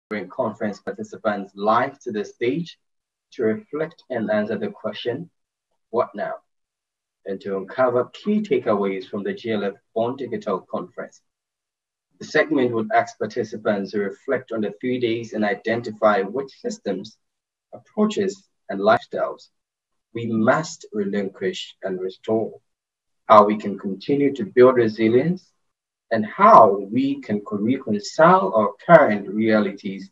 bring conference participants live to the stage to reflect and answer the question, what now? And to uncover key takeaways from the GLF Bonn Digital Conference. The segment would ask participants to reflect on the 3 days and identify which systems, approaches, and lifestyles we must relinquish and restore, how we can continue to build resilience, and how we can reconcile our current realities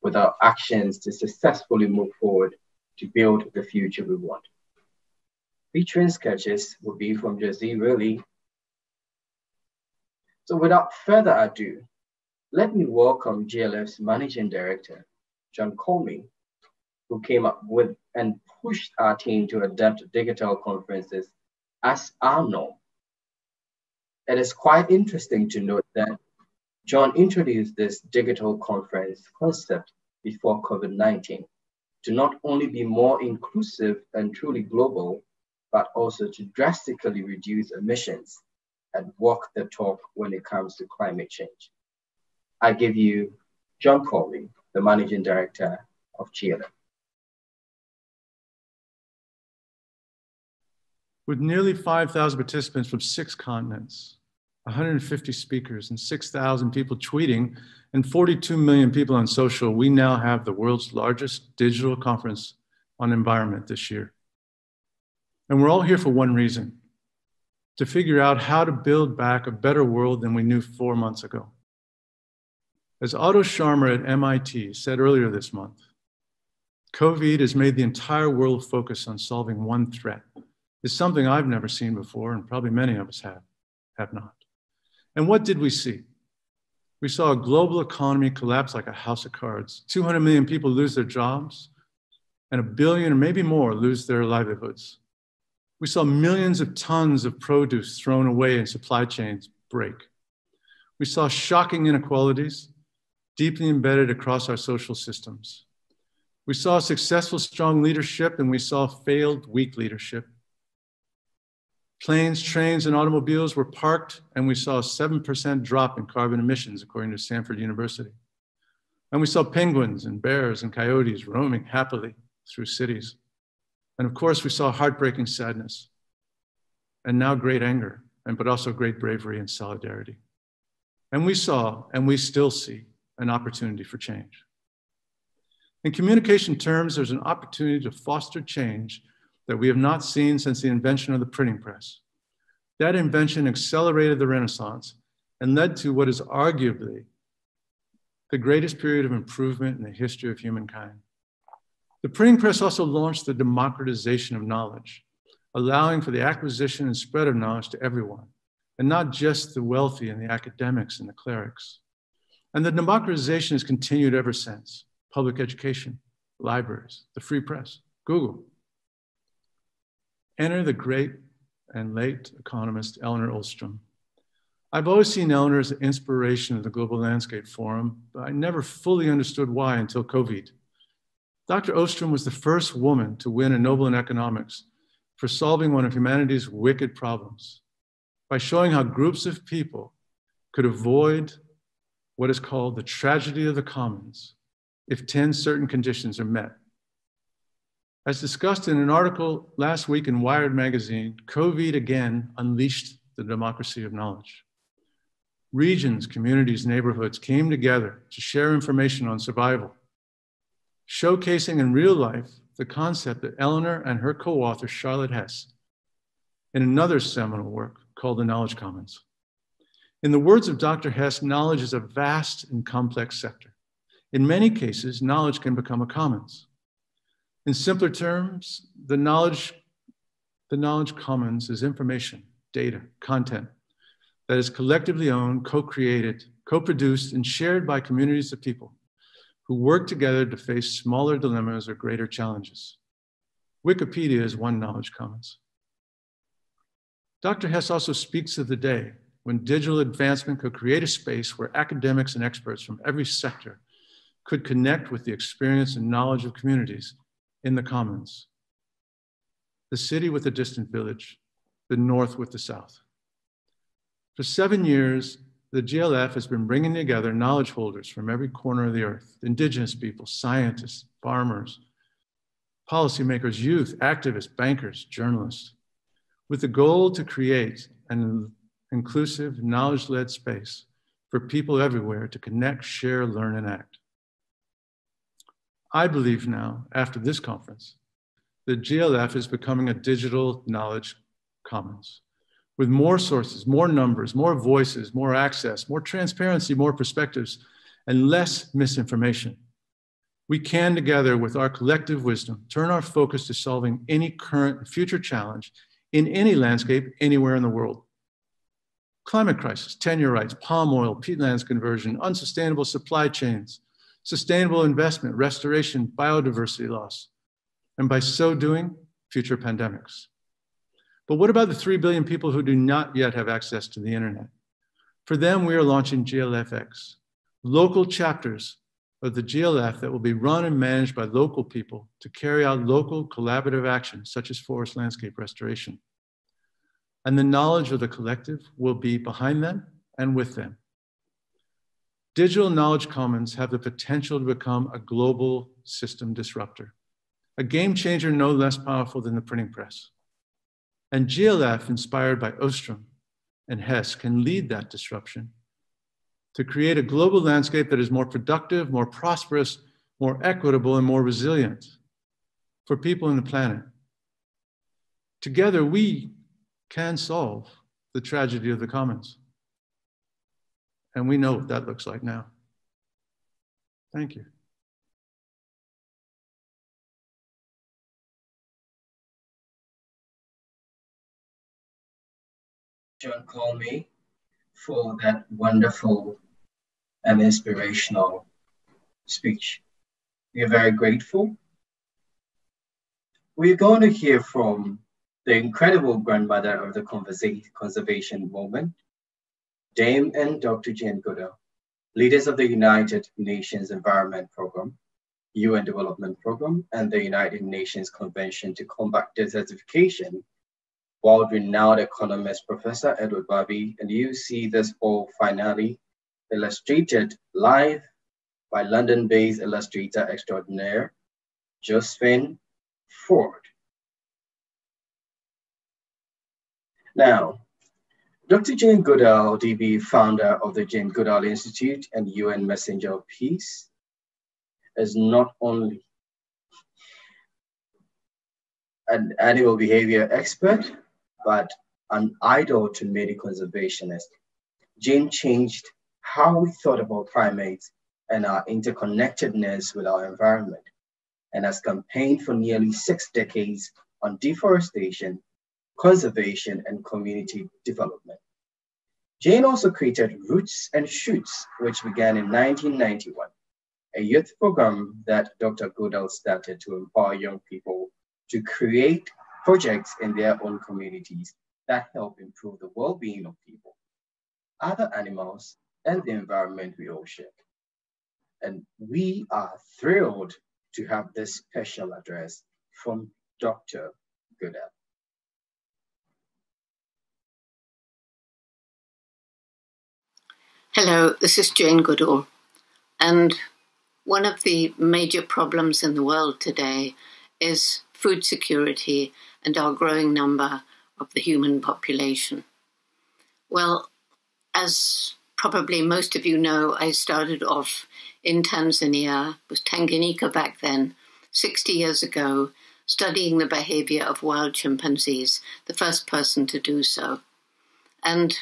with our actions to successfully move forward to build the future we want. Featuring sketches will be from Jazzy Really. So without further ado, let me welcome GLF's Managing Director, John Comey, who came up with and pushed our team to adapt digital conferences as our norm. It is quite interesting to note that John introduced this digital conference concept before COVID-19 to not only be more inclusive and truly global, but also to drastically reduce emissions and walk the talk when it comes to climate change. I give you John Comey, the Managing Director of GLF. With nearly 5,000 participants from 6 continents, 150 speakers and 6,000 people tweeting and 42 million people on social, we now have the world's largest digital conference on environment this year. And we're all here for one reason: to figure out how to build back a better world than we knew 4 months ago. As Otto Scharmer at MIT said earlier this month, COVID has made the entire world focus on solving one threat. It's something I've never seen before, and probably many of us have not. And what did we see? We saw a global economy collapse like a house of cards. 200 million people lose their jobs, and 1 billion or maybe more lose their livelihoods. We saw millions of tons of produce thrown away and supply chains break. We saw shocking inequalities deeply embedded across our social systems. We saw successful, strong leadership, and we saw failed, weak leadership. Planes, trains, and automobiles were parked, and we saw a 7% drop in carbon emissions, according to Stanford University. And we saw penguins and bears and coyotes roaming happily through cities. And of course, we saw heartbreaking sadness, and now great anger, but also great bravery and solidarity. And we saw, and we still see, an opportunity for change. In communication terms, there's an opportunity to foster change that we have not seen since the invention of the printing press. That invention accelerated the Renaissance and led to what is arguably the greatest period of improvement in the history of humankind. The printing press also launched the democratization of knowledge, allowing for the acquisition and spread of knowledge to everyone, and not just the wealthy and the academics and the clerics. And the democratization has continued ever since: public education, libraries, the free press, Google. Enter the great and late economist Elinor Ostrom. I've always seen Elinor as an inspiration of the Global Landscape Forum, but I never fully understood why until COVID. Dr. Ostrom was the first woman to win a Nobel in economics for solving one of humanity's wicked problems by showing how groups of people could avoid what is called the tragedy of the commons if 10 certain conditions are met. As discussed in an article last week in Wired magazine, COVID again unleashed the democracy of knowledge. Regions, communities, neighborhoods came together to share information on survival, showcasing in real life the concept that Elinor and her co-author, Charlotte Hess, in another seminal work called The Knowledge Commons. In the words of Dr. Hess, knowledge is a vast and complex sector. In many cases, knowledge can become a commons. In simpler terms, the knowledge commons is information, data, content that is collectively owned, co-created, co-produced, and shared by communities of people who work together to face smaller dilemmas or greater challenges. Wikipedia is one knowledge commons. Dr. Hess also speaks of the day when digital advancement could create a space where academics and experts from every sector could connect with the experience and knowledge of communities in the commons. The city with the distant village, the North with the South. For 7 years, the GLF has been bringing together knowledge holders from every corner of the earth, indigenous people, scientists, farmers, policymakers, youth, activists, bankers, journalists, with the goal to create an inclusive, knowledge-led space for people everywhere to connect, share, learn, and act. I believe now, after this conference, the GLF is becoming a digital knowledge commons with more sources, more numbers, more voices, more access, more transparency, more perspectives, and less misinformation. We can, together with our collective wisdom, turn our focus to solving any current and future challenge in any landscape anywhere in the world. Climate crisis, tenure rights, palm oil, peatlands conversion, unsustainable supply chains, sustainable investment, restoration, biodiversity loss, and by so doing, future pandemics. But what about the 3 billion people who do not yet have access to the internet? For them, we are launching GLFX, local chapters of the GLF that will be run and managed by local people to carry out local collaborative actions such as forest landscape restoration. And the knowledge of the collective will be behind them and with them. Digital knowledge commons have the potential to become a global system disruptor, a game changer no less powerful than the printing press. And GLF, inspired by Ostrom and Hess, can lead that disruption to create a global landscape that is more productive, more prosperous, more equitable, and more resilient for people on the planet. Together, we can solve the tragedy of the commons. And we know what that looks like now. Thank you. John Colmy, for that wonderful and inspirational speech. We are very grateful. We're going to hear from the incredible grandmother of the conservation movement, Dame and Dr. Jane Goodall, leaders of the United Nations Environment Program, UN Development Program, and the United Nations Convention to Combat Desertification, world-renowned economist, Professor Edward Barbie, and you see this all finally illustrated live by London-based illustrator extraordinaire, Josephine Ford. Now, Dr. Jane Goodall, DB, founder of the Jane Goodall Institute and UN Messenger of Peace, is not only an animal behavior expert, but an idol to many conservationists. Jane changed how we thought about primates and our interconnectedness with our environment, and has campaigned for nearly 6 decades on deforestation, conservation, and community development. Jane also created Roots and Shoots, which began in 1991, a youth program that Dr. Goodall started to empower young people to create projects in their own communities that help improve the well-being of people, other animals, and the environment we all share. And we are thrilled to have this special address from Dr. Goodall. Hello, this is Jane Goodall, and one of the major problems in the world today is food security and our growing number of the human population. Well, as probably most of you know, I started off in Tanzania, was Tanganyika back then, 60 years ago, studying the behavior of wild chimpanzees, the first person to do so. And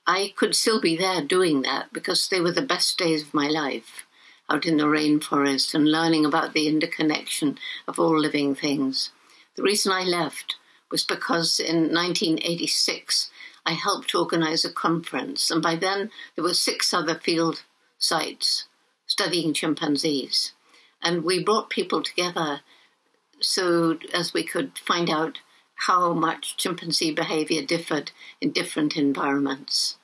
I could still be there doing that because they were the best days of my life, out in the rainforest and learning about the interconnection of all living things. The reason I left was because in 1986, I helped organize a conference, and by then there were 6 other field sites studying chimpanzees. And we brought people together so as we could find out how much chimpanzee behavior differed in different environments.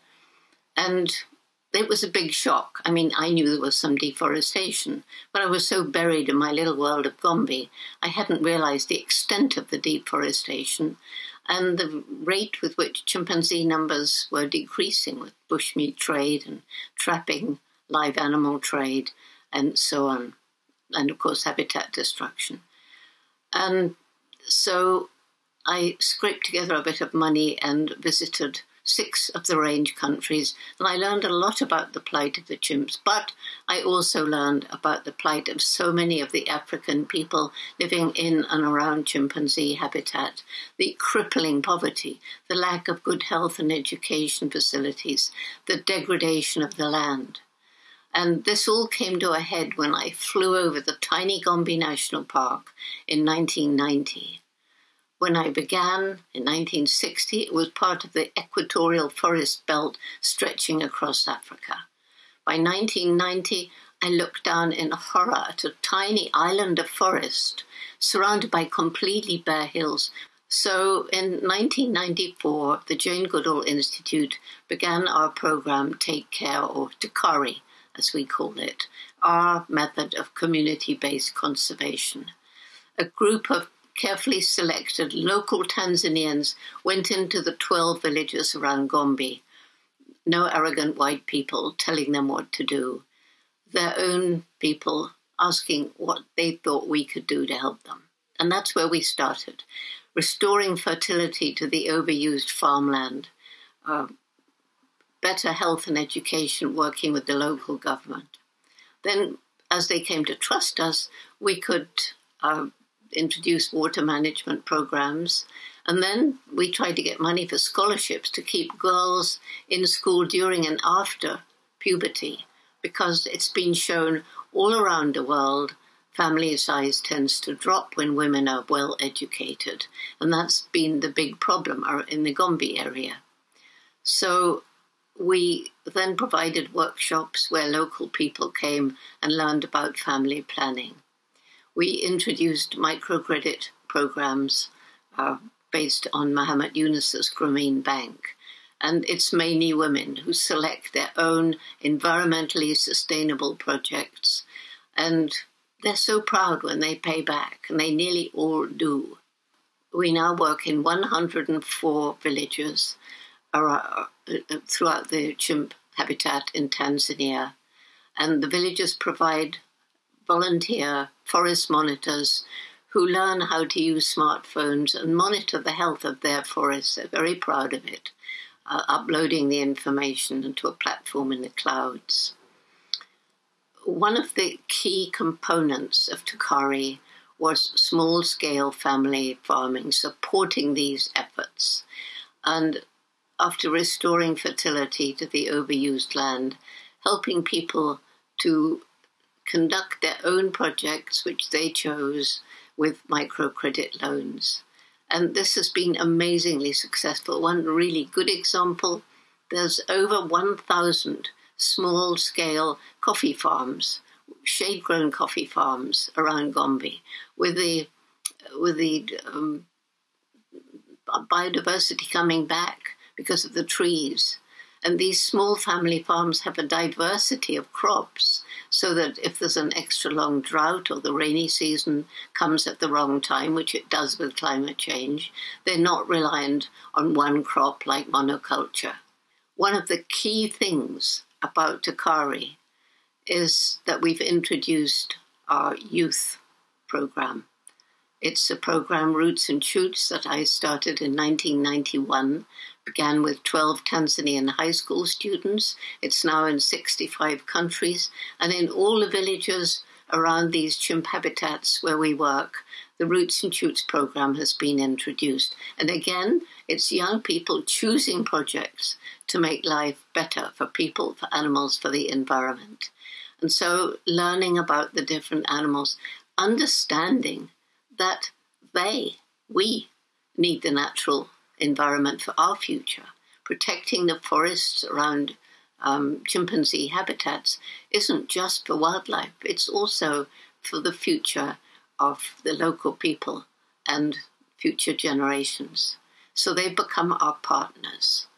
And it was a big shock. I mean, I knew there was some deforestation, but I was so buried in my little world of Gombe, I hadn't realized the extent of the deforestation and the rate with which chimpanzee numbers were decreasing with bushmeat trade and trapping, live animal trade, and so on, and of course habitat destruction. And so I scraped together a bit of money and visited 6 of the range countries, and I learned a lot about the plight of the chimps, but I also learned about the plight of so many of the African people living in and around chimpanzee habitat, the crippling poverty, the lack of good health and education facilities, the degradation of the land. And this all came to a head when I flew over the tiny Gombe National Park in 1990. When I began in 1960, it was part of the equatorial forest belt stretching across Africa. By 1990, I looked down in horror at a tiny island of forest surrounded by completely bare hills. So in 1994, the Jane Goodall Institute began our program Take Care, or TACARI, as we call it, our method of community-based conservation. A group of carefully selected local Tanzanians went into the 12 villages around Gombe. No arrogant white people telling them what to do. Their own people asking what they thought we could do to help them. And that's where we started, restoring fertility to the overused farmland, better health and education, working with the local government. Then, as they came to trust us, we could introduce water management programs. And then we tried to get money for scholarships to keep girls in school during and after puberty, because it's been shown all around the world family size tends to drop when women are well educated. And that's been the big problem in the Gombe area. So we then provided workshops where local people came and learned about family planning. We introduced microcredit programs based on Muhammad Yunus's Grameen Bank. And it's mainly women who select their own environmentally sustainable projects. And they're so proud when they pay back, and they nearly all do. We now work in 104 villages throughout the chimp habitat in Tanzania. And the villages provide volunteer forest monitors who learn how to use smartphones and monitor the health of their forests. They're very proud of it, uploading the information into a platform in the clouds. One of the key components of TACARI was small-scale family farming, supporting these efforts. And after restoring fertility to the overused land, helping people to conduct their own projects, which they chose, with microcredit loans. And this has been amazingly successful. One really good example, there's over 1,000 small-scale coffee farms, shade-grown coffee farms around Gombe, with the biodiversity coming back because of the trees. And these small family farms have a diversity of crops, so that if there's an extra long drought or the rainy season comes at the wrong time, which it does with climate change, they're not reliant on one crop like monoculture. One of the key things about TACARI is that we've introduced our youth program. It's a program, Roots and Shoots, that I started in 1991, began with 12 Tanzanian high school students. It's now in 65 countries, and in all the villages around these chimp habitats where we work, the Roots and Shoots program has been introduced. And again, it's young people choosing projects to make life better for people, for animals, for the environment. And so learning about the different animals, understanding that we need the natural environment for our future. Protecting the forests around chimpanzee habitats isn't just for wildlife, it's also for the future of the local people and future generations. So they've become our partners.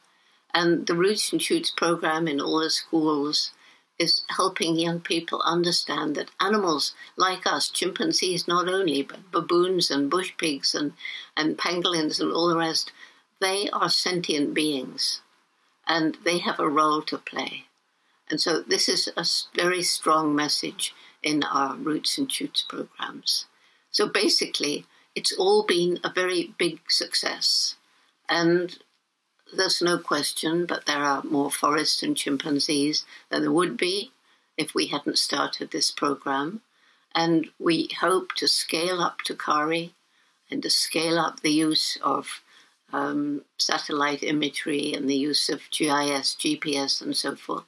And the Roots and Shoots program in all the schools is helping young people understand that animals like us, chimpanzees not only, but baboons and bush pigs and pangolins and all the rest, they are sentient beings and they have a role to play. And so this is a very strong message in our Roots and Shoots programs. So basically, it's all been a very big success. And there's no question, but there are more forests and chimpanzees than there would be if we hadn't started this program. And we hope to scale up to Kari and to scale up the use of satellite imagery and the use of GIS, GPS, and so forth,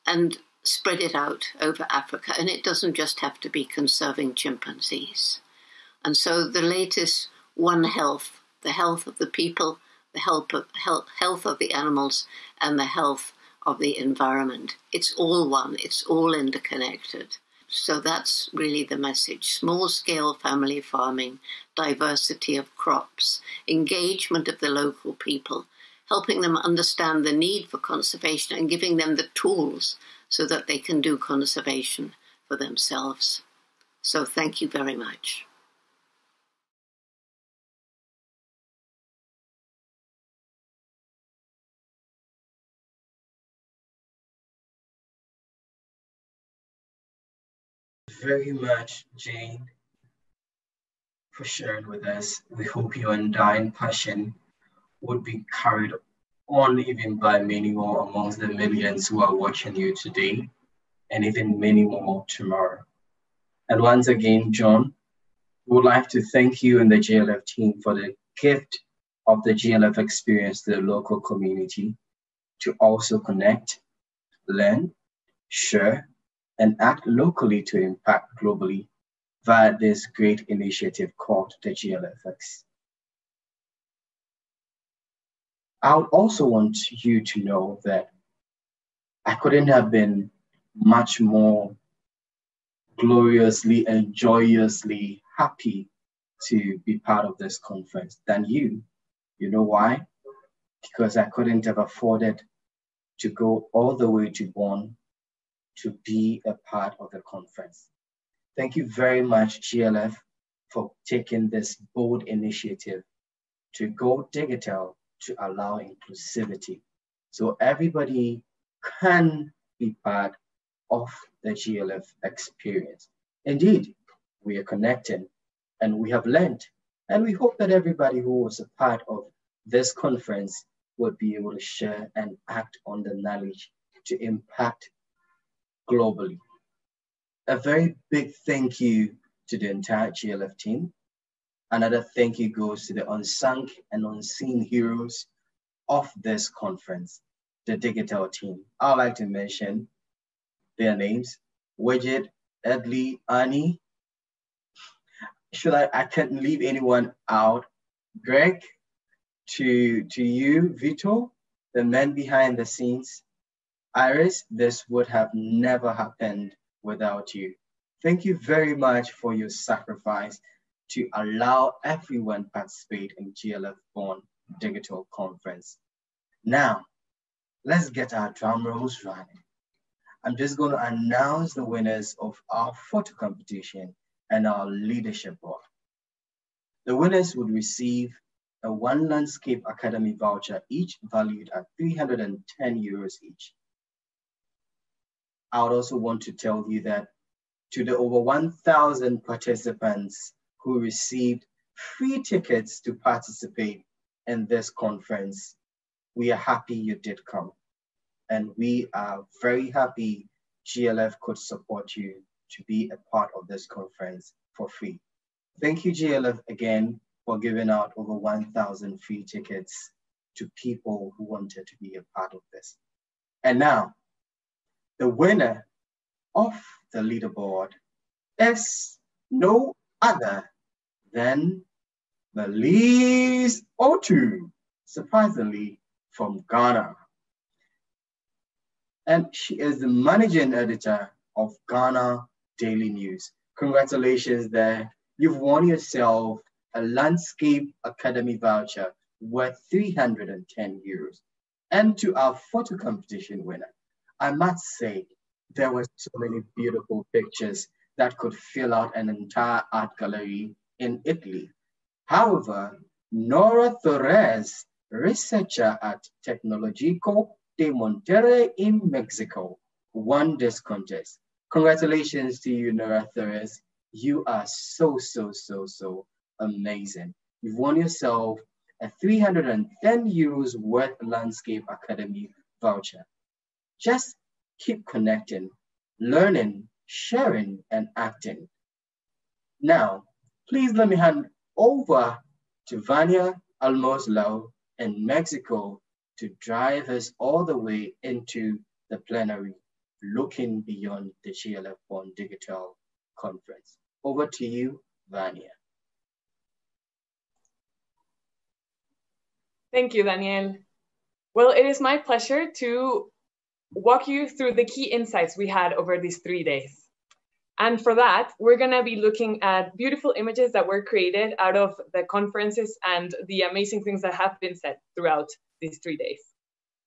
and spread it out over Africa. And it doesn't just have to be conserving chimpanzees. And so the latest One Health, the health of the people, the health of the animals, and the health of the environment. It's all one, it's all interconnected. So that's really the message. Small-scale family farming, diversity of crops, engagement of the local people, helping them understand the need for conservation and giving them the tools so that they can do conservation for themselves. So thank you very much. Very much, Jane, for sharing with us. We hope your undying passion would be carried on even by many more amongst the millions who are watching you today, and even many more tomorrow. And once again, John, we would like to thank you and the GLF team for the gift of the GLF experience to the local community to also connect, learn, share, and act locally to impact globally via this great initiative called the GLFX. I would also want you to know that I couldn't have been much more gloriously and joyously happy to be part of this conference than you. You know why? Because I couldn't have afforded to go all the way to Bonn to be a part of the conference. Thank you very much, GLF, for taking this bold initiative to go digital to allow inclusivity. So everybody can be part of the GLF experience. Indeed, we are connecting and we have learned, and we hope that everybody who was a part of this conference would be able to share and act on the knowledge to impact globally. A very big thank you to the entire GLF team. Another thank you goes to the unsung and unseen heroes of this conference, the digital team. I'd like to mention their names: Widget, Edley, Annie. I can't leave anyone out. Greg, to you, Vito, the man behind the scenes. Iris, this would have never happened without you. Thank you very much for your sacrifice to allow everyone participate in GLF Bonn Digital Conference. Now, let's get our drum rolls running. I'm just going to announce the winners of our photo competition and our leadership board. The winners would receive a One Landscape Academy voucher, each valued at 310 euros each. I would also want to tell you that to the over 1,000 participants who received free tickets to participate in this conference, we are happy you did come. And we are very happy GLF could support you to be a part of this conference for free. Thank you, GLF, again, for giving out over 1,000 free tickets to people who wanted to be a part of this. And now, the winner of the leaderboard is no other than Melise Otu, surprisingly from Ghana. And she is the managing editor of Ghana Daily News. Congratulations there. You've won yourself a Landscape Academy voucher worth 310 euros. And to our photo competition winner, I must say, there were so many beautiful pictures that could fill out an entire art gallery in Italy. However, Nora Torres, researcher at Tecnológico de Monterrey in Mexico, won this contest. Congratulations to you, Nora Torres. You are so amazing. You've won yourself a 310 euros worth Landscape Academy voucher. Just keep connecting, learning, sharing, and acting. Now, please let me hand over to Vania Almoslau in Mexico to drive us all the way into the plenary, looking beyond the GLF Bonn Digital Conference. Over to you, Vania. Thank you, Daniel. Well, it is my pleasure to walk you through the key insights we had over these 3 days. And for that, we're gonna be looking at beautiful images that were created out of the conferences and the amazing things that have been said throughout these 3 days.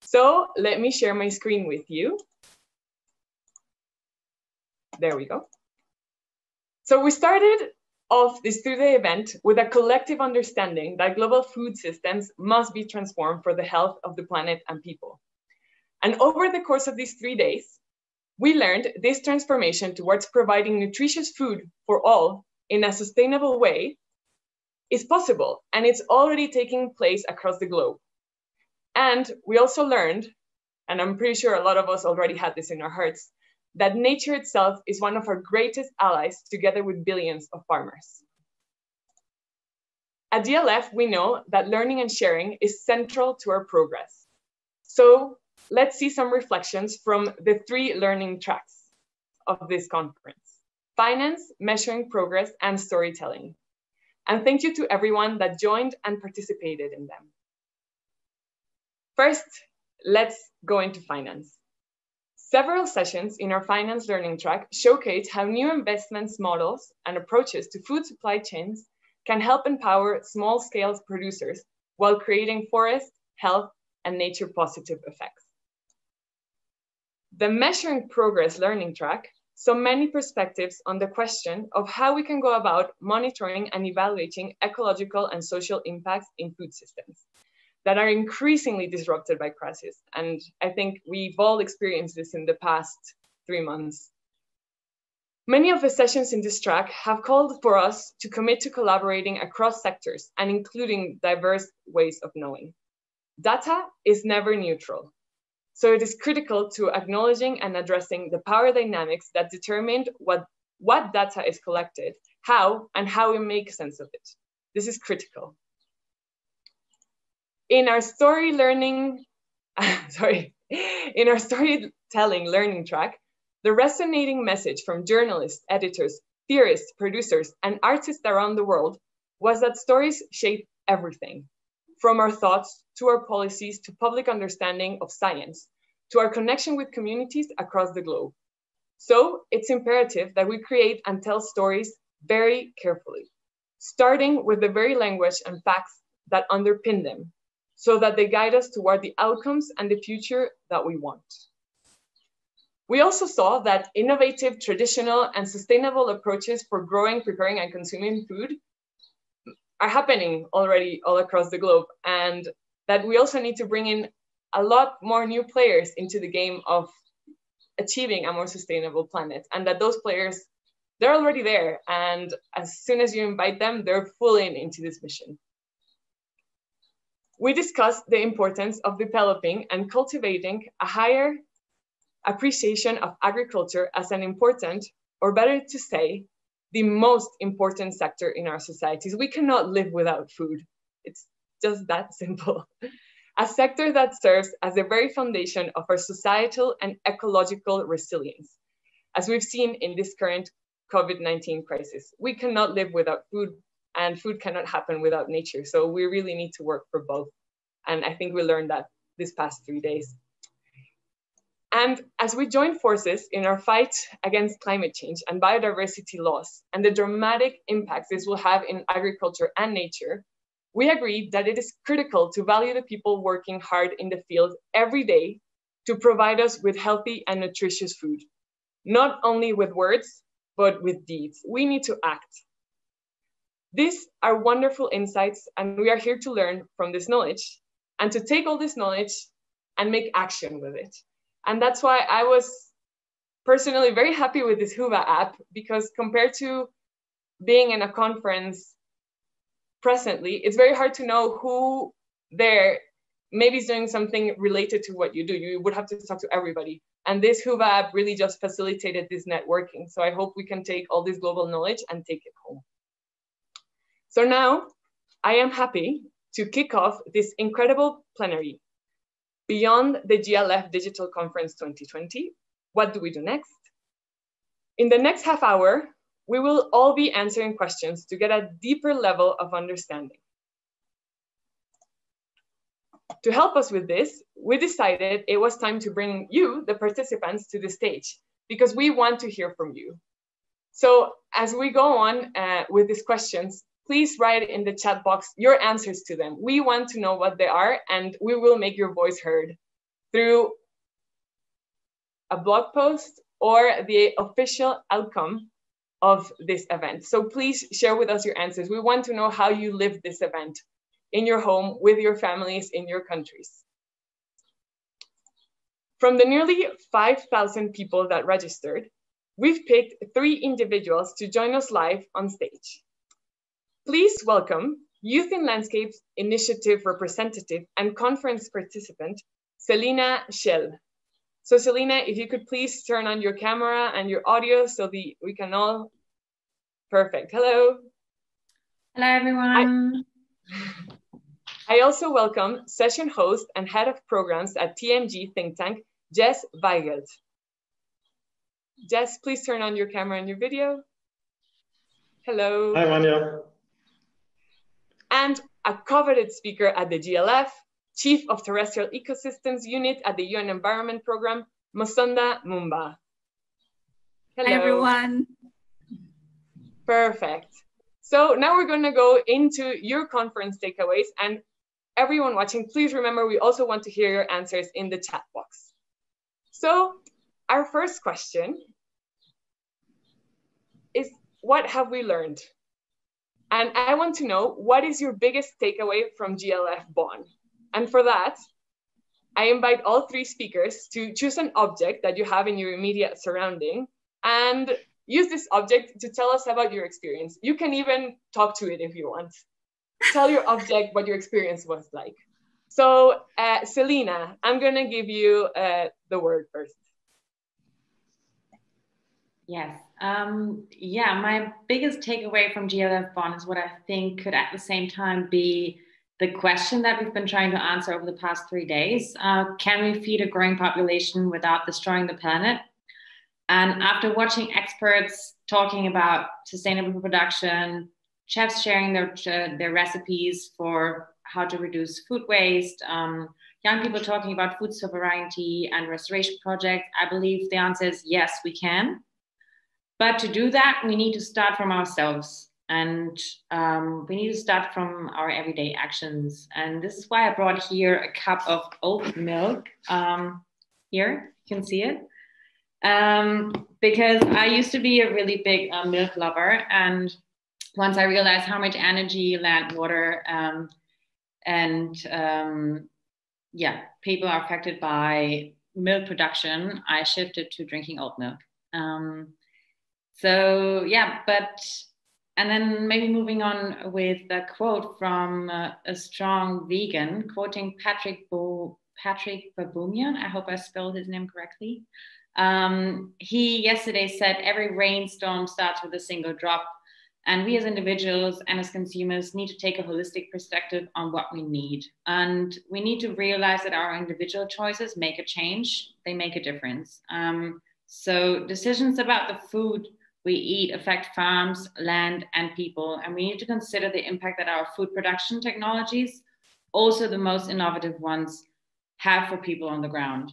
So let me share my screen with you. There we go. So we started off this 3-day event with a collective understanding that global food systems must be transformed for the health of the planet and people. And over the course of these 3 days, we learned this transformation towards providing nutritious food for all in a sustainable way is possible, and it's already taking place across the globe. And we also learned, and I'm pretty sure a lot of us already had this in our hearts, that nature itself is one of our greatest allies together with billions of farmers. At GLF, we know that learning and sharing is central to our progress. So let's see some reflections from the 3 learning tracks of this conference: finance, measuring progress, and storytelling. And thank you to everyone that joined and participated in them. First, let's go into finance. Several sessions in our finance learning track showcase how new investments models and approaches to food supply chains can help empower small-scale producers while creating forest, health, and nature positive effects. The measuring progress learning track saw many perspectives on the question of how we can go about monitoring and evaluating ecological and social impacts in food systems that are increasingly disrupted by crisis. And I think we've all experienced this in the past 3 months. Many of the sessions in this track have called for us to commit to collaborating across sectors and including diverse ways of knowing. Data is never neutral. So it is critical to acknowledging and addressing the power dynamics that determined what data is collected, how, and how we make sense of it. This is critical. In our storytelling learning track, the resonating message from journalists, editors, theorists, producers, and artists around the world was that stories shape everything, from our thoughts to our policies to public understanding of science, to our connection with communities across the globe. So it's imperative that we create and tell stories very carefully, starting with the very language and facts that underpin them, so that they guide us toward the outcomes and the future that we want. We also saw that innovative, traditional, and sustainable approaches for growing, preparing, and consuming food are happening already all across the globe, and that we also need to bring in a lot more new players into the game of achieving a more sustainable planet, and that those players, they're already there, and as soon as you invite them, they're full into this mission. We discussed the importance of developing and cultivating a higher appreciation of agriculture as an important, or better to say, the most important sector in our societies. We cannot live without food. It's just that simple. A sector that serves as the very foundation of our societal and ecological resilience. As we've seen in this current COVID-19 crisis, we cannot live without food, and food cannot happen without nature. So we really need to work for both. And I think we learned that this past 3 days. And as we join forces in our fight against climate change and biodiversity loss and the dramatic impacts this will have in agriculture and nature, we agreed that it is critical to value the people working hard in the field every day to provide us with healthy and nutritious food, not only with words, but with deeds. We need to act. These are wonderful insights, and we are here to learn from this knowledge and to take all this knowledge and make action with it. And that's why I was personally very happy with this Whova app, because compared to being in a conference presently, it's very hard to know who there maybe is doing something related to what you do. You would have to talk to everybody. And this Whova app really just facilitated this networking. So I hope we can take all this global knowledge and take it home. So now I am happy to kick off this incredible plenary. Beyond the GLF Digital Conference 2020, what do we do next? In the next half hour, we will all be answering questions to get a deeper level of understanding. To help us with this, we decided it was time to bring you, the participants, to the stage, because we want to hear from you. So as we go on with these questions, please write in the chat box your answers to them. We want to know what they are, and we will make your voice heard through a blog post or the official outcome of this event. So please share with us your answers. We want to know how you lived this event in your home, with your families, in your countries. From the nearly 5,000 people that registered, we've picked 3 individuals to join us live on stage. Please welcome Youth in Landscapes Initiative representative and conference participant, Selina Schell. So Selina, if you could please turn on your camera and your audio so we can all, perfect. Hello. Hello, everyone. I also welcome session host and head of programs at TMG Think Tank, Jess Weigelt. Jess, please turn on your camera and your video. Hello. Hi, Vanya. And a coveted speaker at the GLF, Chief of Terrestrial Ecosystems Unit at the UN Environment Programme, Musonda Mumba. Hello. Hi, everyone. Perfect. So now we're going to go into your conference takeaways, and everyone watching, please remember we also want to hear your answers in the chat box. So our first question is, what have we learned? And I want to know, what is your biggest takeaway from GLF Bonn? And for that, I invite all 3 speakers to choose an object that you have in your immediate surrounding and use this object to tell us about your experience. You can even talk to it if you want. Tell your object what your experience was like. So Selina, I'm gonna give you the word first. Yes. Yeah, my biggest takeaway from GLF Bonn is what I think could at the same time be the question that we've been trying to answer over the past 3 days. Can we feed a growing population without destroying the planet? And after watching experts talking about sustainable production, chefs sharing their recipes for how to reduce food waste, young people talking about food sovereignty and restoration projects, I believe the answer is yes, we can. But to do that, we need to start from ourselves, and we need to start from our everyday actions. And this is why I brought here a cup of oat milk. Here, you can see it. Because I used to be a really big milk lover, and once I realized how much energy, land, water, people are affected by milk production, I shifted to drinking oat milk. And then maybe moving on with a quote from a strong vegan, quoting Patrick Baboumian. I hope I spelled his name correctly. He yesterday said, every rainstorm starts with a single drop. And we as individuals and as consumers need to take a holistic perspective on what we need. And we need to realize that our individual choices make a change. They make a difference. So decisions about the food we eat affect farms, land, and people. And we need to consider the impact that our food production technologies, also the most innovative ones, have for people on the ground.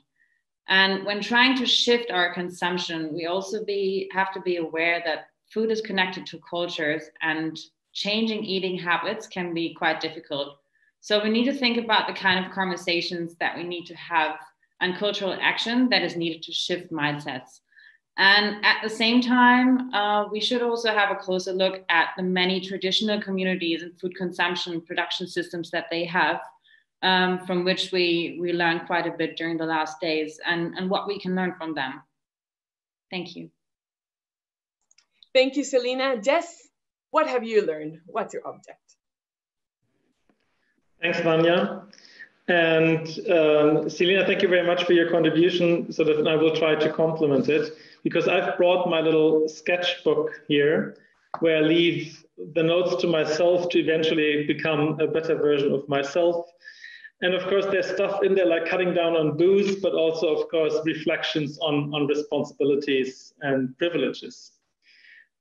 And when trying to shift our consumption, we also have to be aware that food is connected to cultures, and changing eating habits can be quite difficult. So we need to think about the kind of conversations that we need to have and cultural action that is needed to shift mindsets. And at the same time, we should also have a closer look at the many traditional communities and food consumption production systems that they have, from which we learned quite a bit during the last days, and what we can learn from them. Thank you. Thank you, Selina. Jess, what have you learned? What's your object? Thanks, Vanya. And Selina, thank you very much for your contribution, so that I will try to complement it, because I've brought my little sketchbook here where I leave the notes to myself to eventually become a better version of myself. And of course, there's stuff in there like cutting down on booze, but also, of course, reflections on responsibilities and privileges.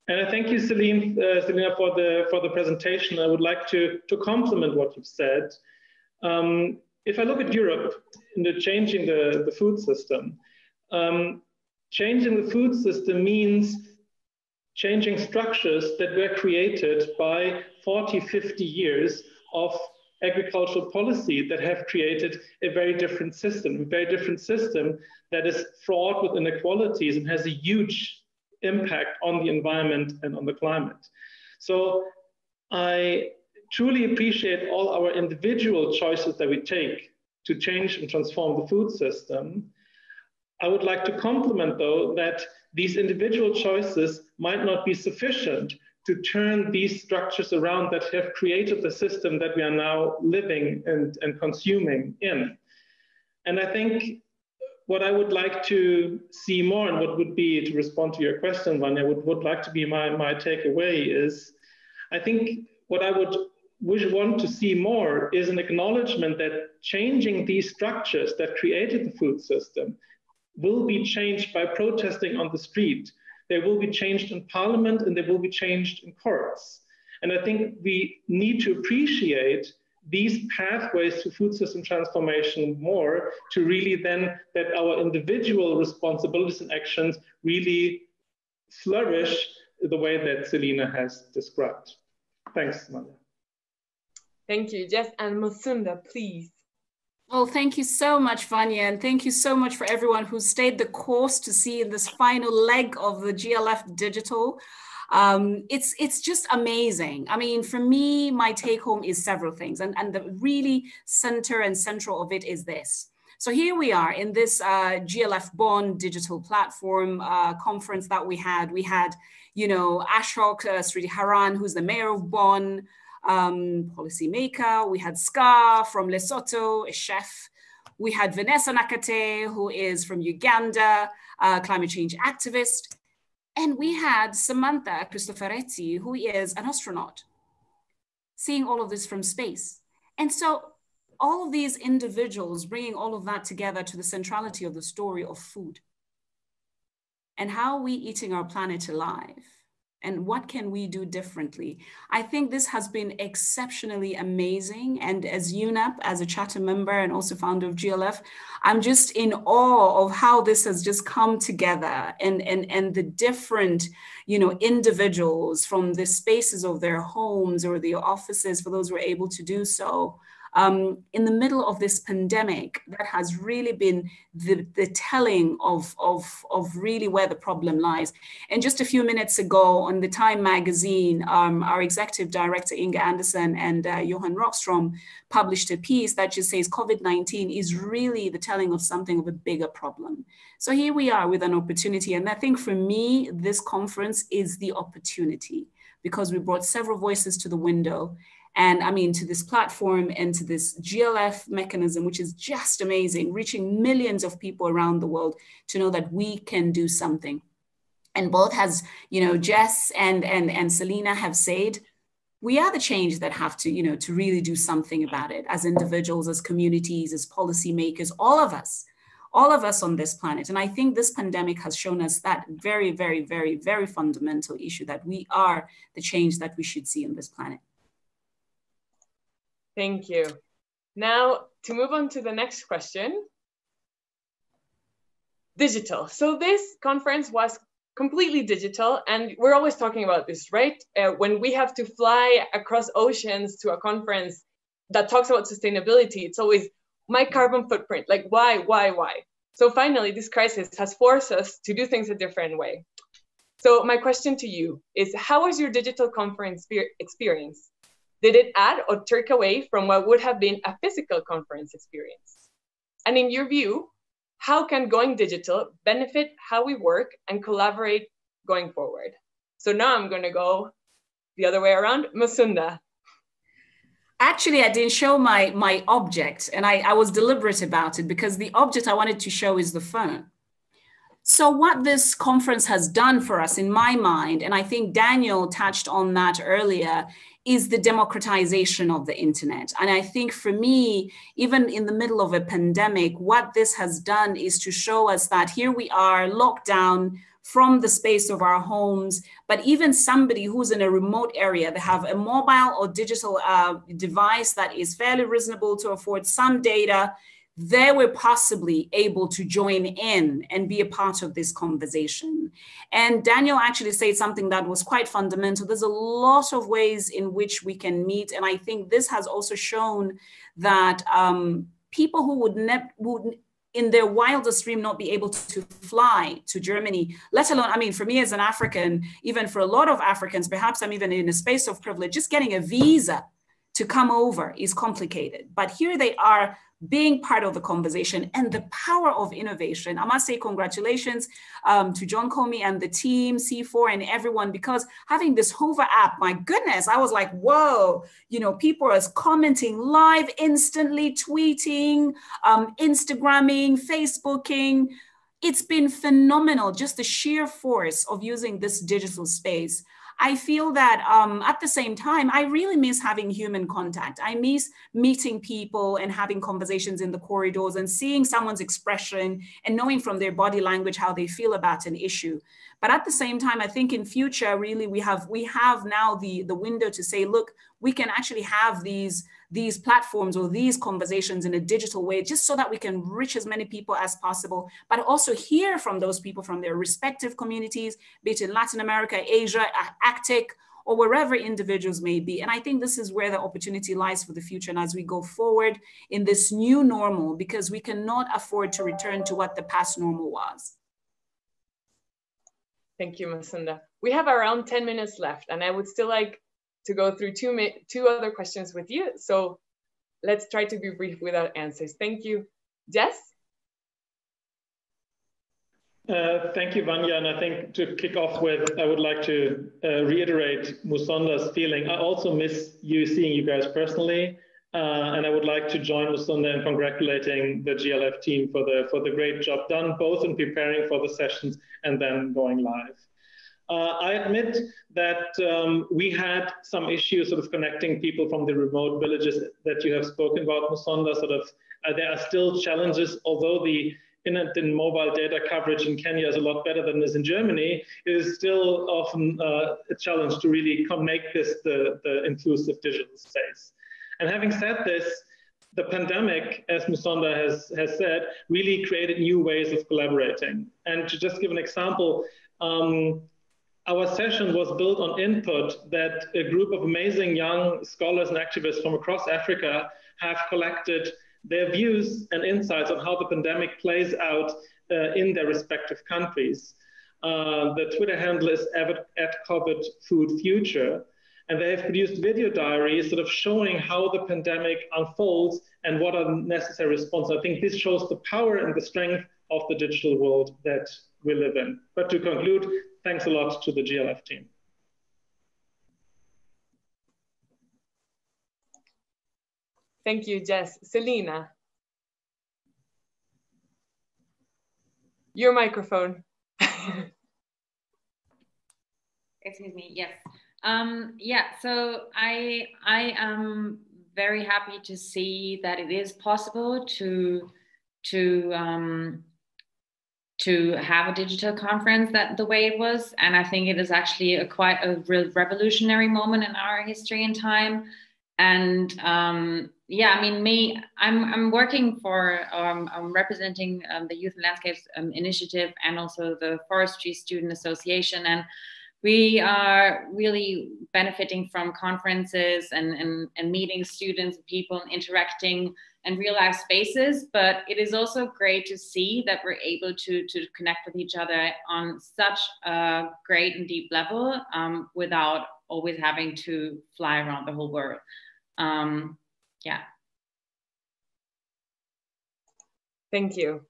And I thank you, Selina, for the presentation. I would like to complement what you've said. If I look at Europe in changing the food system, changing the food system means changing structures that were created by 40, 50 years of agricultural policy that have created a very different system that is fraught with inequalities and has a huge impact on the environment and on the climate. So I truly appreciate all our individual choices that we take to change and transform the food system. I would like to compliment, though, that these individual choices might not be sufficient to turn these structures around that have created the system that we are now living and consuming in. And I think what I would like to see more, and what would be, to respond to your question, Vanya, would like to be my takeaway is, I think what I would want to see more is an acknowledgement that changing these structures that created the food system will be changed by protesting on the street. They will be changed in parliament, and they will be changed in courts. And I think we need to appreciate these pathways to food system transformation more, to really then that our individual responsibilities and actions really flourish the way that Selina has described. Thanks, Manda. Thank you, Jess. And Musunda, please. Well, thank you so much, Vanya, and thank you so much for everyone who stayed the course to see this final leg of the GLF Digital. It's just amazing. I mean, for me, my take home is several things, and the really center and central of it is this. So here we are in this GLF Bonn Digital Platform conference that we had. We had, you know, Ashok Sridharan, who's the mayor of Bonn, policymaker. We had Ska from Lesotho, a chef. We had Vanessa Nakate, who is from Uganda, climate change activist. And we had Samantha Cristoforetti, who is an astronaut, seeing all of this from space. And so all of these individuals bringing all of that together to the centrality of the story of food. And how are we eating our planet alive? And what can we do differently? I think this has been exceptionally amazing. And as UNEP, as a charter member and also founder of GLF, I'm just in awe of how this has just come together, and the different, you know, individuals from the spaces of their homes or their offices, for those who are able to do so, in the middle of this pandemic, that has really been the telling of really where the problem lies. And just a few minutes ago on the Time magazine, our executive director, Inga Anderson, and Johan Rockstrom published a piece that just says COVID-19 is really the telling of something of a bigger problem. So here we are with an opportunity. And I think for me, this conference is the opportunity, because we brought several voices to the window. And I mean, to this platform and to this GLF mechanism, which is just amazing, reaching millions of people around the world to know that we can do something. And both, as you know, Jess and Selina have said, we are the change that have to, you know, to really do something about it as individuals, as communities, as policymakers, all of us on this planet. And I think this pandemic has shown us that very, very, very, very fundamental issue, that we are the change that we should see on this planet. Thank you. Now, to move on to the next question. Digital. So this conference was completely digital, and we're always talking about this, right? When we have to fly across oceans to a conference that talks about sustainability, it's always my carbon footprint. Like, why? So finally, this crisis has forced us to do things a different way. So my question to you is, how was your digital conference experience? Did it add or take away from what would have been a physical conference experience? And in your view, how can going digital benefit how we work and collaborate going forward? So now I'm going to go the other way around. Musunda. Actually, I didn't show my object, and I was deliberate about it because the object I wanted to show is the phone. So what this conference has done for us, in my mind, and I think Daniel touched on that earlier, is the democratization of the internet. And I think for me, even in the middle of a pandemic, what this has done is to show us that here we are locked down from the space of our homes, but even somebody who's in a remote area, they have a mobile or digital device that is fairly reasonable to afford some data, they were possibly able to join in and be a part of this conversation. And Daniel actually said something that was quite fundamental. There's a lot of ways in which we can meet. And I think this has also shown that people who would in their wildest dream not be able to fly to Germany, let alone, I mean, for me as an African, even for a lot of Africans, perhaps I'm even in a space of privilege, just getting a visa to come over is complicated. But here they are being part of the conversation and the power of innovation. I must say congratulations to John Comey and the team, C4 and everyone, because having this Hover app, my goodness, I was like, whoa, you know, people are commenting live, instantly tweeting, Instagramming, Facebooking. It's been phenomenal, just the sheer force of using this digital space. I feel that at the same time, I really miss having human contact. I miss meeting people and having conversations in the corridors and seeing someone's expression and knowing from their body language how they feel about an issue. But at the same time, I think in future, really, we have now the window to say, look, we can actually have these platforms or these conversations in a digital way, just so that we can reach as many people as possible, but also hear from those people from their respective communities, be it in Latin America, Asia, Arctic, or wherever individuals may be. And I think this is where the opportunity lies for the future and as we go forward in this new normal, because we cannot afford to return to what the past normal was. Thank you, Musunda. We have around 10 minutes left, and I would still like to go through two other questions with you. So let's try to be brief with our answers. Thank you. Jess? Thank you, Vanya. And I think to kick off with, I would like to reiterate Musunda's feeling. I also miss seeing you guys personally. And I would like to join Musunda in congratulating the GLF team for the great job done, both in preparing for the sessions and then going live. I admit that we had some issues sort of connecting people from the remote villages that you have spoken about, Musonda. There are still challenges, although the internet and mobile data coverage in Kenya is a lot better than it is in Germany. It is still often a challenge to really make this the inclusive digital space. And having said this, the pandemic, as Musonda has said, really created new ways of collaborating. And to just give an example, our session was built on input that a group of amazing young scholars and activists from across Africa have collected their views and insights on how the pandemic plays out in their respective countries. The Twitter handle is @COVIDFoodFuture, and they have produced video diaries sort of showing how the pandemic unfolds and what are necessary responses. I think this shows the power and the strength of the digital world that we live in. But to conclude, thanks a lot to the GLF team. Thank you, Jess. Selina. Your microphone. Excuse me, yes. Yeah, so I am very happy to see that it is possible to have a digital conference the way it was. And I think it is actually quite a real revolutionary moment in our history and time. And yeah, I mean, I'm working for, I'm representing the Youth and Landscapes Initiative and also the Forestry Student Association. And We are really benefiting from conferences and meeting students, people, and interacting in real life spaces. But it is also great to see that we're able to connect with each other on such a great and deep level without always having to fly around the whole world. Yeah. Thank you.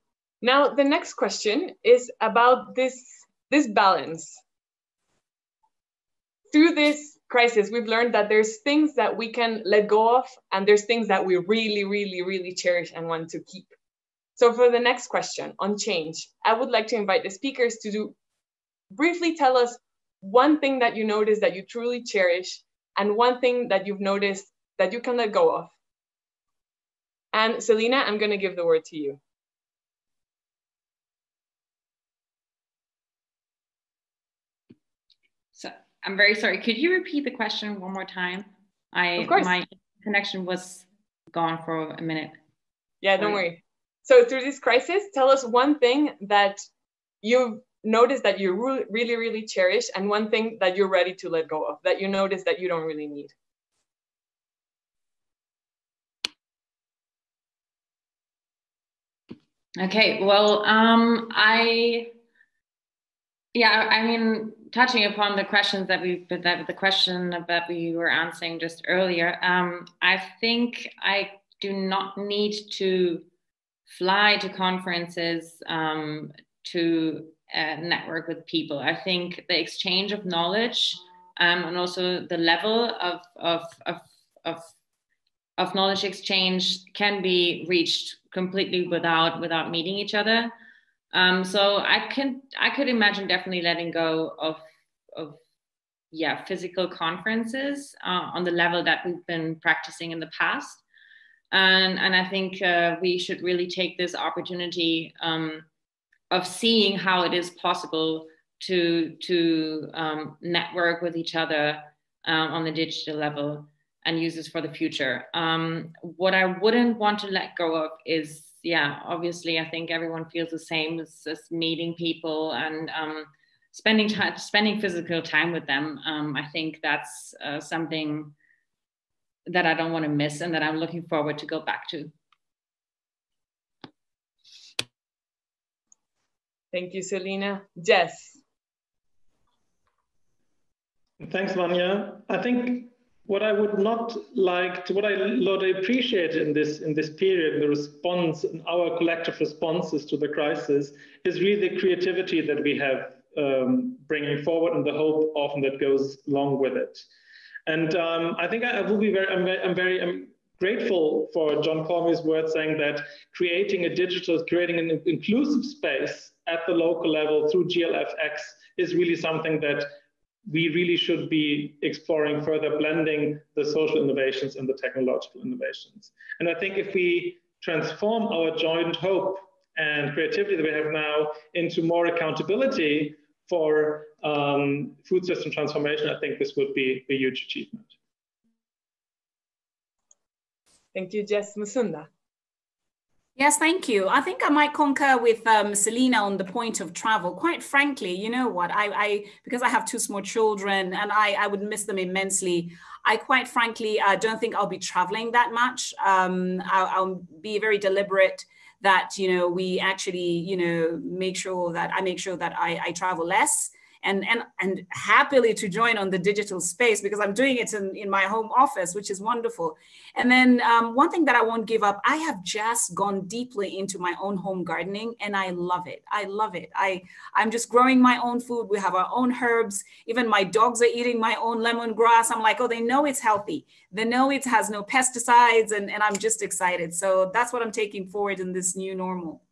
Now, the next question is about this balance. Through this crisis, we've learned that there's things that we can let go of, and there's things that we really, really, really cherish and want to keep. So for the next question on change, I would like to invite the speakers to briefly tell us one thing that you notice that you truly cherish, and one thing that you've noticed that you can let go of. And Selena, I'm going to give the word to you. So I'm very sorry. Could you repeat the question one more time? Of course. My connection was gone for a minute. Yeah, don't worry. So through this crisis, tell us one thing that you've noticed that you really, really cherish, and one thing that you're ready to let go of, that you notice that you don't really need. Okay, well, I mean, touching upon the questions that the question that we were answering just earlier, I think I do not need to fly to conferences to network with people. I think the exchange of knowledge and also the level of knowledge exchange can be reached completely without meeting each other. So I could imagine definitely letting go of physical conferences on the level that we've been practicing in the past. And I think we should really take this opportunity of seeing how it is possible to network with each other on the digital level and use this for the future. What I wouldn't want to let go of is, obviously, I think everyone feels the same as meeting people and spending physical time with them. I think that's something that I don't want to miss and that I'm looking forward to go back to. Thank you, Selena. Jess. Thanks, Vanya. I think what I would not like to, what I appreciate in this period, the response, our collective responses to the crisis, is really the creativity that we have bringing forward and the hope often that goes along with it. And I think I'm very grateful for John Cormier's words saying that creating an inclusive space at the local level through GLFX is really something that we really should be exploring further, blending the social innovations and the technological innovations. And I think if we transform our joint hope and creativity that we have now into more accountability for food system transformation, I think this would be a huge achievement. Thank you, Jess. Musunda. Yes, thank you. I think I might concur with Selena on the point of travel. Quite frankly, you know what, because I have two small children and I would miss them immensely. I quite frankly don't think I'll be traveling that much. I'll be very deliberate that, we actually, make sure that I travel less and happily to join on the digital space because I'm doing it in my home office, which is wonderful. And then one thing that I won't give up, I have just gone deeply into my own home gardening and I love it. I love it. I'm just growing my own food. We have our own herbs. Even my dogs are eating my own lemongrass. I'm like, oh, they know it's healthy. They know it has no pesticides and I'm just excited. So that's what I'm taking forward in this new normal.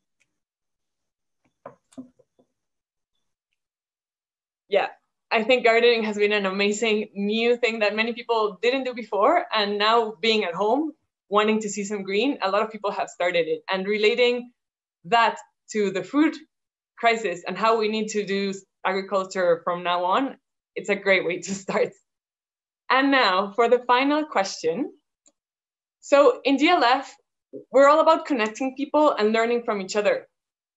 Yeah, I think gardening has been an amazing new thing that many people didn't do before. And now being at home, wanting to see some green, a lot of people have started it. And relating that to the food crisis and how we need to do agriculture from now on, it's a great way to start. And now for the final question. So in GLF, we're all about connecting people and learning from each other.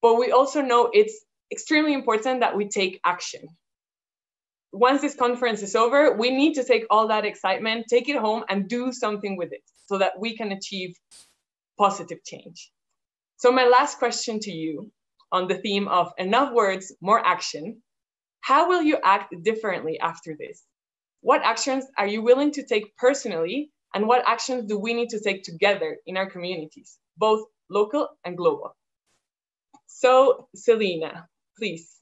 But we also know it's extremely important that we take action. once this conference is over, we need to take all that excitement, take it home and do something with it so that we can achieve positive change. So my last question to you on the theme of enough words, more action. How will you act differently after this? What actions are you willing to take personally, and what actions do we need to take together in our communities, both local and global? So, Selena, please.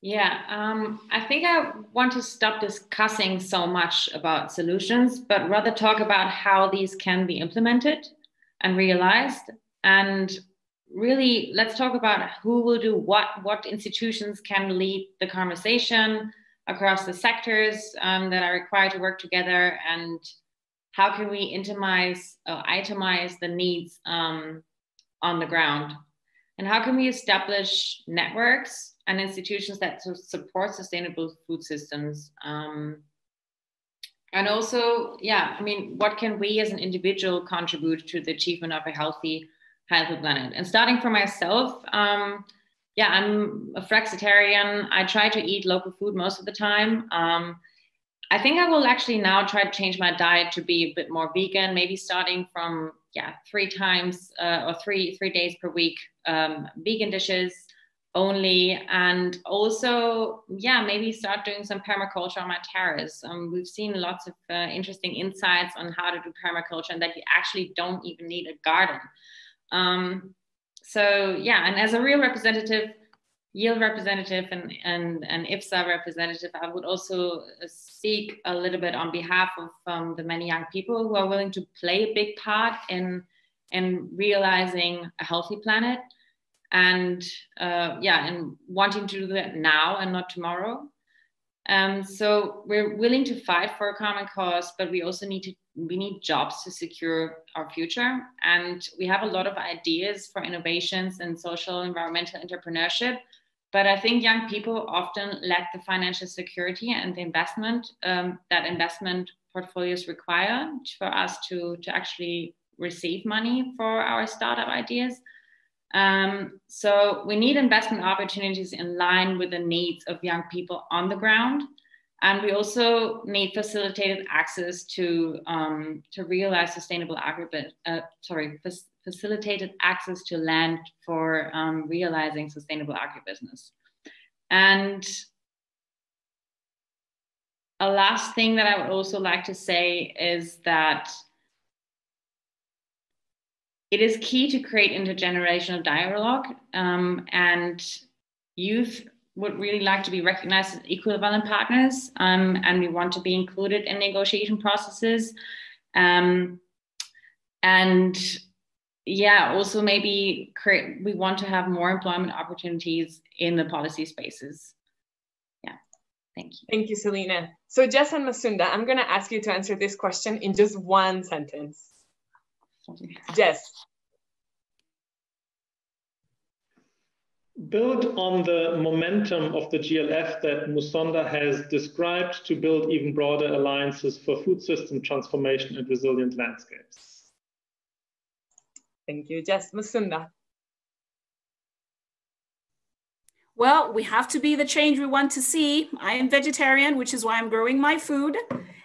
Yeah, I think I want to stop discussing so much about solutions, but rather talk about how these can be implemented and realized. And really, let's talk about who will do what institutions can lead the conversation across the sectors that are required to work together, and how can we itemize the needs on the ground, and how can we establish networks and institutions that support sustainable food systems. And also, yeah, I mean, what can we as an individual contribute to the achievement of a healthy planet? And starting for myself, yeah, I'm a flexitarian. I try to eat local food most of the time. I think I will actually now try to change my diet to be a bit more vegan, maybe starting from, 3 times or three days per week, vegan dishes only. And also, maybe start doing some permaculture on my terrace. We've seen lots of interesting insights on how to do permaculture, and that you actually don't even need a garden. So yeah, and as a real representative, yield representative and IFSA representative, I would also speak a little bit on behalf of the many young people who are willing to play a big part in realizing a healthy planet, and and wanting to do that now and not tomorrow. So we're willing to fight for a common cause, but we also need jobs to secure our future. And we have a lot of ideas for innovations in social environmental entrepreneurship, but I think young people often lack the financial security and the investment that investment portfolios require for us to actually receive money for our startup ideas. So we need investment opportunities in line with the needs of young people on the ground. And we also need facilitated access to realize sustainable facilitated access to land for realizing sustainable agribusiness. And a last thing that I would also like to say is that it is key to create intergenerational dialogue, and youth would really like to be recognized as equivalent partners, and we want to be included in negotiation processes. And also maybe we want to have more employment opportunities in the policy spaces. Yeah, thank you. Thank you, Selena. So Jess and Masunda, I'm gonna ask you to answer this question in just one sentence. Jess. Build on the momentum of the GLF that Musonda has described to build even broader alliances for food system transformation and resilient landscapes. Thank you, Jess. Masunda. Well, we have to be the change we want to see. I am vegetarian, which is why I'm growing my food.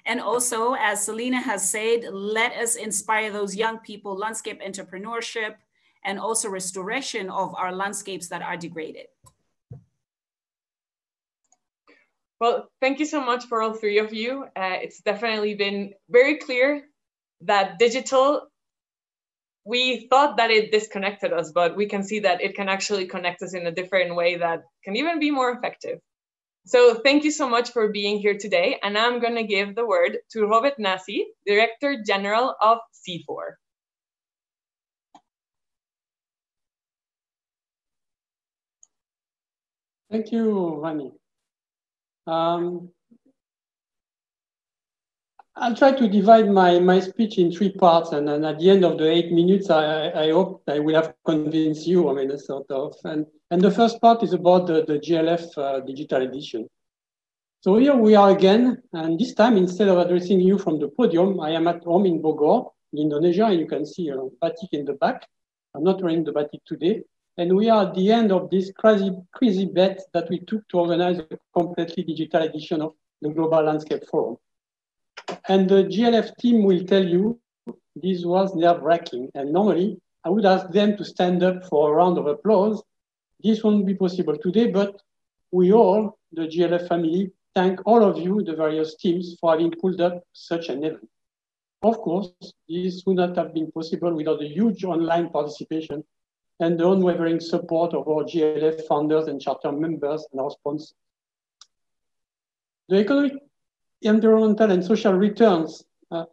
And also, as Selena has said, let us inspire those young people, landscape entrepreneurship, and also restoration of our landscapes that are degraded. Well, thank you so much for all three of you. It's definitely been very clear that digital, we thought that it disconnected us, but we can see that it can actually connect us in a different way that can even be more effective. So thank you so much for being here today. And I'm going to give the word to Robert Nasi, Director General of C4. Thank you, Vani. I'll try to divide my speech in 3 parts, and then at the end of the 8 minutes, I hope I will have convinced you, I mean, sort of. And the first part is about the GLF digital edition. So here we are again, and this time, instead of addressing you from the podium, I am at home in Bogor, in Indonesia, and you can see batik in the back. I'm not wearing the batik today. And we are at the end of this crazy bet that we took to organize a completely digital edition of the Global Landscape Forum. And the GLF team will tell you this was nerve-wracking. And normally, I would ask them to stand up for a round of applause. This won't be possible today, but we all, the GLF family, thank all of you, the various teams, for having pulled up such an event. Of course, this would not have been possible without the huge online participation and the unwavering support of our GLF founders and charter members and our sponsors. The economic, environmental, and social returns are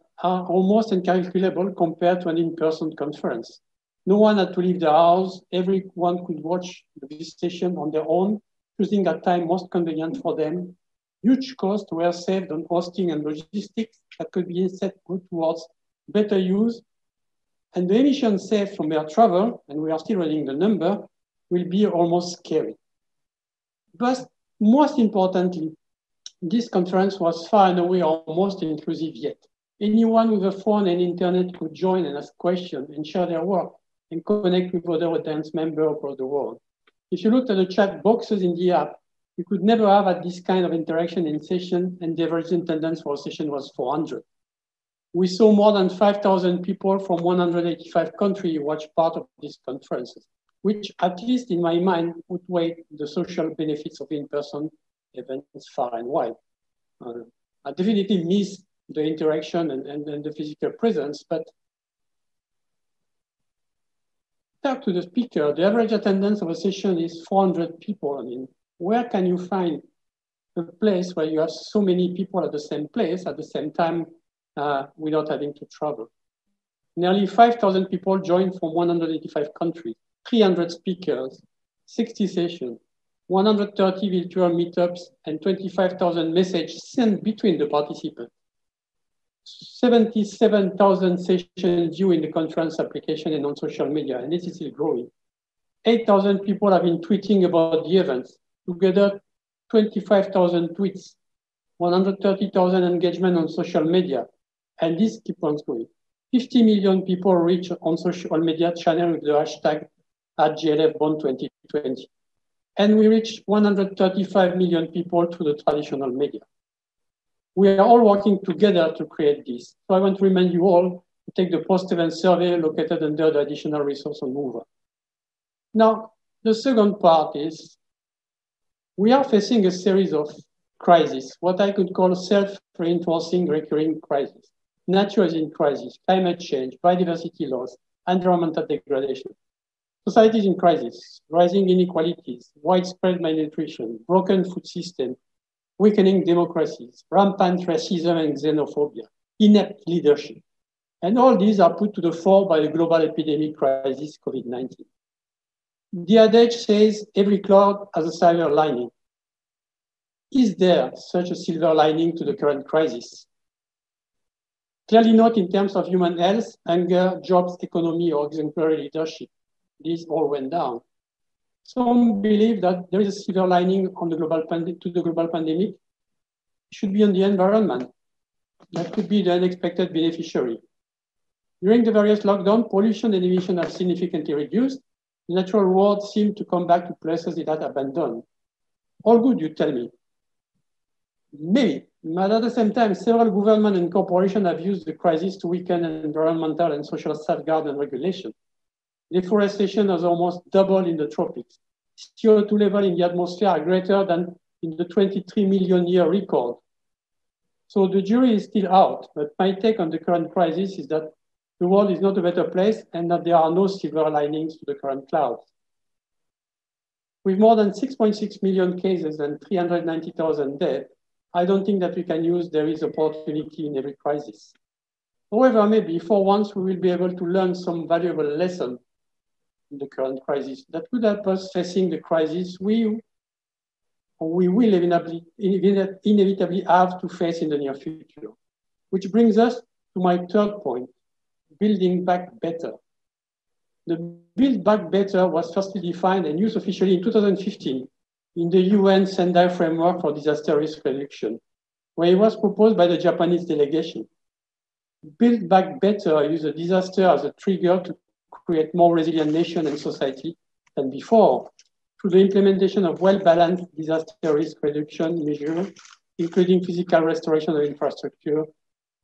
almost incalculable compared to an in-person conference. No one had to leave their house. Everyone could watch the session on their own, choosing a time most convenient for them. Huge costs were saved on hosting and logistics that could be set towards better use. And the emissions saved from air travel, and we are still running the number, will be almost scary. But most importantly, this conference was far and away our most inclusive yet. Anyone with a phone and internet could join and ask questions and share their work and connect with other audience members across the world. If you looked at the chat boxes in the app, you could never have had this kind of interaction in session, and the average attendance for a session was 400. We saw more than 5,000 people from 185 countries watch part of these conferences, which, at least in my mind, would weigh the social benefits of in-person events far and wide. I definitely miss the interaction and the physical presence, but talk to the speaker, the average attendance of a session is 400 people. I mean, where can you find a place where you have so many people at the same place at the same time without having to travel? Nearly 5,000 people joined from 185 countries, 300 speakers, 60 sessions, 130 virtual meetups, and 25,000 messages sent between the participants. 77,000 sessions viewed in the conference application and on social media, and this is still growing. 8,000 people have been tweeting about the events. Together, 25,000 tweets, 130,000 engagement on social media, and this keeps on going. 50 million people reach on social media channel with the hashtag @GLF Bonn 2020. And we reached 135 million people through the traditional media. We are all working together to create this. So I want to remind you all to take the post-event survey located under the additional resource on Mover. Now, the second part is we are facing a series of crises, what I could call self-reinforcing recurring crises. Nature is in crisis, climate change, biodiversity loss, environmental degradation. Society is in crisis, rising inequalities, widespread malnutrition, broken food system, weakening democracies, rampant racism and xenophobia, inept leadership. And all these are put to the fore by the global epidemic crisis, COVID-19. The adage says every cloud has a silver lining. Is there such a silver lining to the current crisis? Clearly not in terms of human health, hunger, jobs, economy, or exemplary leadership. These all went down. Some believe that there is a silver lining on the global to the global pandemic. It should be on the environment. That could be the unexpected beneficiary. During the various lockdowns, pollution and emission have significantly reduced. The natural world seemed to come back to places it had abandoned. All good, you tell me. Maybe, but at the same time, several governments and corporations have used the crisis to weaken environmental and social safeguards and regulation. Deforestation has almost doubled in the tropics. CO2 levels in the atmosphere are greater than in the 23 million year record. So the jury is still out, but my take on the current crisis is that the world is not a better place and that there are no silver linings to the current clouds. With more than 6.6 million cases and 390,000 dead, I don't think that we can use there is opportunity in every crisis. However, maybe for once we will be able to learn some valuable lesson in the current crisis that could help us facing the crisis we will inevitably have to face in the near future. Which brings us to my third point, building back better. The Build Back Better was firstly defined and used officially in 2015 in the UN Sendai Framework for Disaster Risk Reduction, where it was proposed by the Japanese delegation. Build Back Better used a disaster as a trigger to create more resilient nation and society than before through the implementation of well-balanced disaster risk reduction measures, including physical restoration of infrastructure,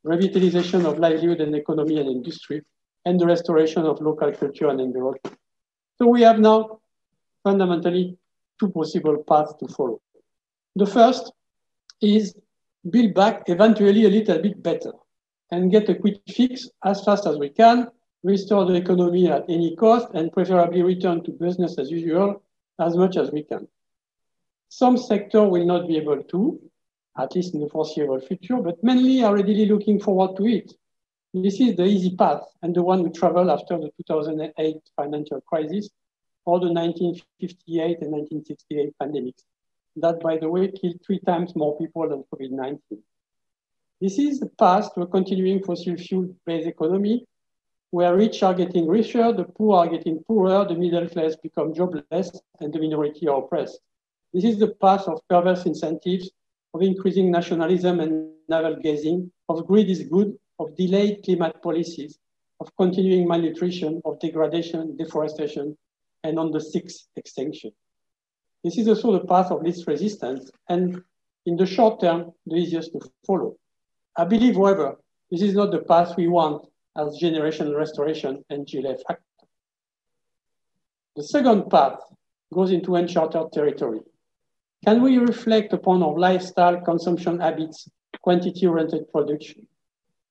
revitalization of livelihood and economy and industry, and the restoration of local culture and environment. So we have now fundamentally two possible paths to follow. The first is build back eventually a little bit better and get a quick fix as fast as we can, restore the economy at any cost, and preferably return to business as usual as much as we can. Some sectors will not be able to, at least in the foreseeable future, but many are readily looking forward to it. This is the easy path and the one we traveled after the 2008 financial crisis or the 1958 and 1968 pandemics. That, by the way, killed 3 times more people than COVID-19. This is the path to a continuing fossil fuel-based economy where rich are getting richer, the poor are getting poorer, the middle class become jobless, and the minority are oppressed. This is the path of perverse incentives, of increasing nationalism and navel-gazing, of greed is good, of delayed climate policies, of continuing malnutrition, of degradation, deforestation, and on the 6th extinction. This is also the path of least resistance, and in the short term, the easiest to follow. I believe, however, this is not the path we want as Generation Restoration and GLF Act. The second path goes into uncharted territory. Can we reflect upon our lifestyle, consumption habits, quantity-oriented production?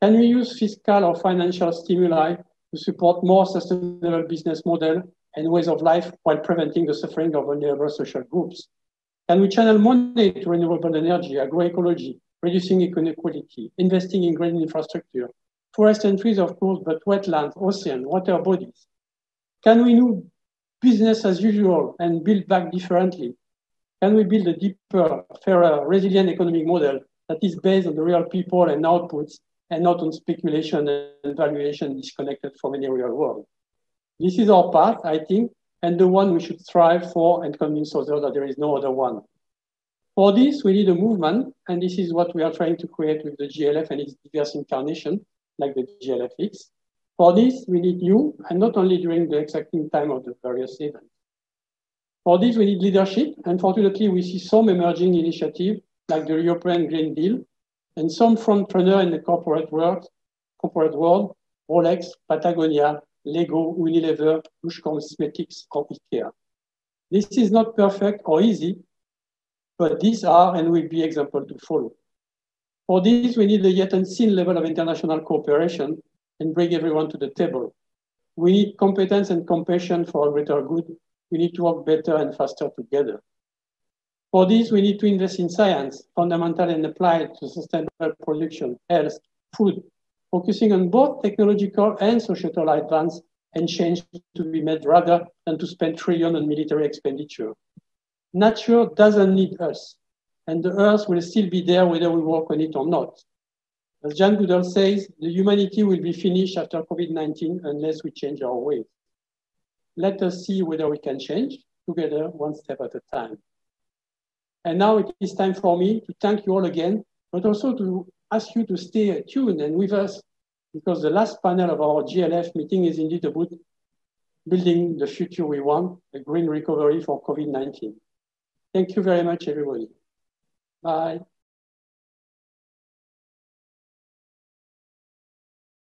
Can we use fiscal or financial stimuli to support more sustainable business model and ways of life while preventing the suffering of vulnerable social groups? Can we channel money to renewable energy, agroecology, reducing inequality, investing in green infrastructure, forest and trees, of course, but wetlands, ocean, water bodies? Can we do business as usual and build back differently? Can we build a deeper, fairer, resilient economic model that is based on the real people and outputs and not on speculation and valuation disconnected from any real world? This is our path, I think, and the one we should strive for and convince others that there is no other one. For this, we need a movement, and this is what we are trying to create with the GLF and its diverse incarnation, like the GLFX. For this, we need you, and not only during the exacting time of the various events. For this, we need leadership, and fortunately, we see some emerging initiatives, like the European Green Deal, and some frontrunner in the corporate world, Rolex, Patagonia, Lego, Unilever, Lush Cosmetics, or IKEA. This is not perfect or easy, but these are and will be examples to follow. For this, we need a yet unseen level of international cooperation and bring everyone to the table. We need competence and compassion for a greater good. We need to work better and faster together. For this, we need to invest in science, fundamental and applied to sustainable production, health, food, focusing on both technological and societal advance and change to be made rather than to spend trillions on military expenditure. Nature doesn't need us, and the earth will still be there whether we work on it or not. As Jane Goodall says, the humanity will be finished after COVID-19 unless we change our ways. Let us see whether we can change together, one step at a time. And now it is time for me to thank you all again, but also to ask you to stay tuned and with us, because the last panel of our GLF meeting is indeed about building the future we want, a green recovery for COVID-19. Thank you very much, everybody. Bye.